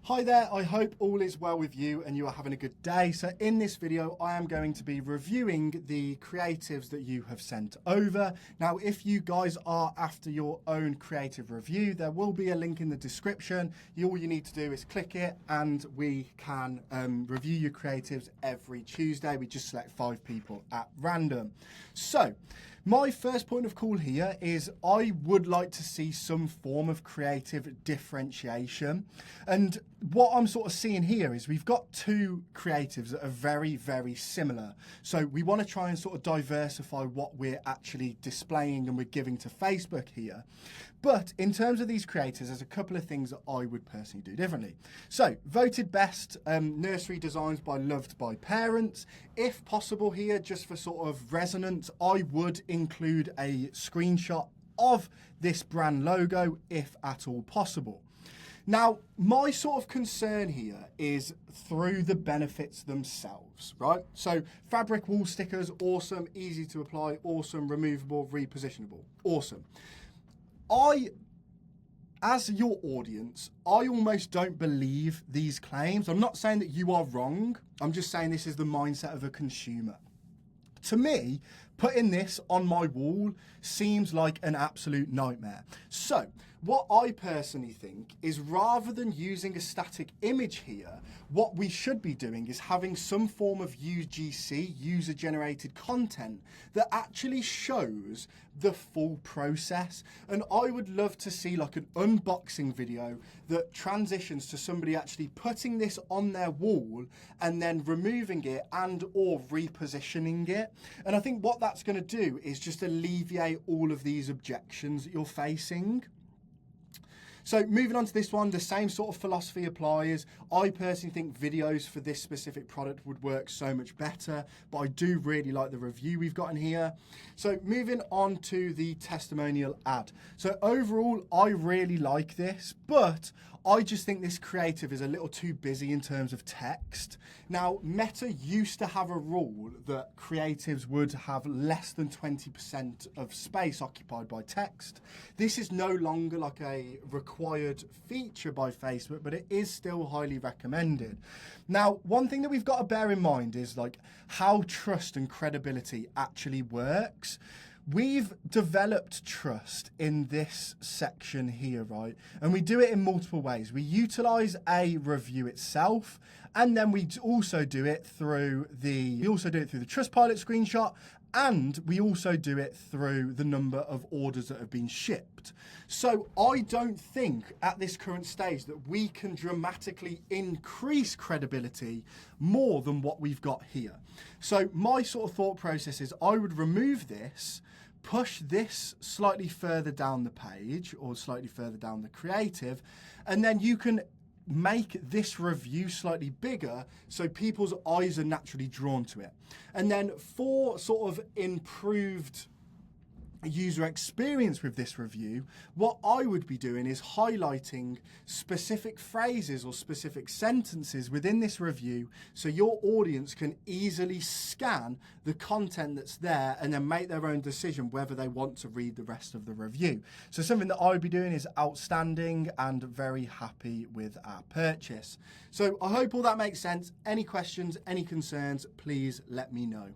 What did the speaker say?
Hi there, I hope all is well with you and you are having a good day. So in this video, I am going to be reviewing the creatives that you have sent over. Now, if you guys are after your own creative review, there will be a link in the description. All you need to do is click it and we can review your creatives every Tuesday. We just select 5 people at random. So, my first point of call here is I would like to see some form of creative differentiation. And what I'm sort of seeing here is we've got 2 creatives that are very, very similar. So we want to try and sort of diversify what we're actually displaying and we're giving to Facebook here. But in terms of these creators, there's a couple of things that I would personally do differently. So voted best nursery designs by Loved by Parents. If possible here, just for sort of resonance, I would include a screenshot of this brand logo if at all possible. Now, my sort of concern here is through the benefits themselves, right? So fabric wall stickers, awesome, easy to apply, awesome, removable, repositionable, awesome. As your audience, I almost don't believe these claims. I'm not saying that you are wrong. I'm just saying this is the mindset of a consumer. To me, putting this on my wall seems like an absolute nightmare. So what I personally think is rather than using a static image here, what we should be doing is having some form of UGC, user-generated content, that actually shows the full process. And I would love to see like an unboxing video that transitions to somebody actually putting this on their wall and then removing it and or repositioning it. And I think what that's going to do is just alleviate all of these objections that you're facing. So moving on to this one, the same sort of philosophy applies. I personally think videos for this specific product would work so much better, but I do really like the review we've got in here. So moving on to the testimonial ad. So overall, I really like this, but I just think this creative is a little too busy in terms of text. Now, Meta used to have a rule that creatives would have less than 20% of space occupied by text. This is no longer like a required feature by Facebook, but it is still highly recommended. Now, one thing that we've got to bear in mind is like how trust and credibility actually works. We've developed trust in this section here, right? And we do it in multiple ways. We utilize a review itself, and then we also do it through the Trustpilot screenshot, and we also do it through the number of orders that have been shipped. So I don't think at this current stage that we can dramatically increase credibility more than what we've got here. So my sort of thought process is I would remove this, push this slightly further down the page or slightly further down the creative, and then you can make this review slightly bigger so people's eyes are naturally drawn to it. And then for sort of improved user experience with this review, what I would be doing is highlighting specific phrases or specific sentences within this review so your audience can easily scan the content that's there and then make their own decision whether they want to read the rest of the review. So something that I would be doing is outstanding and very happy with our purchase. So I hope all that makes sense. Any questions, any concerns, please let me know.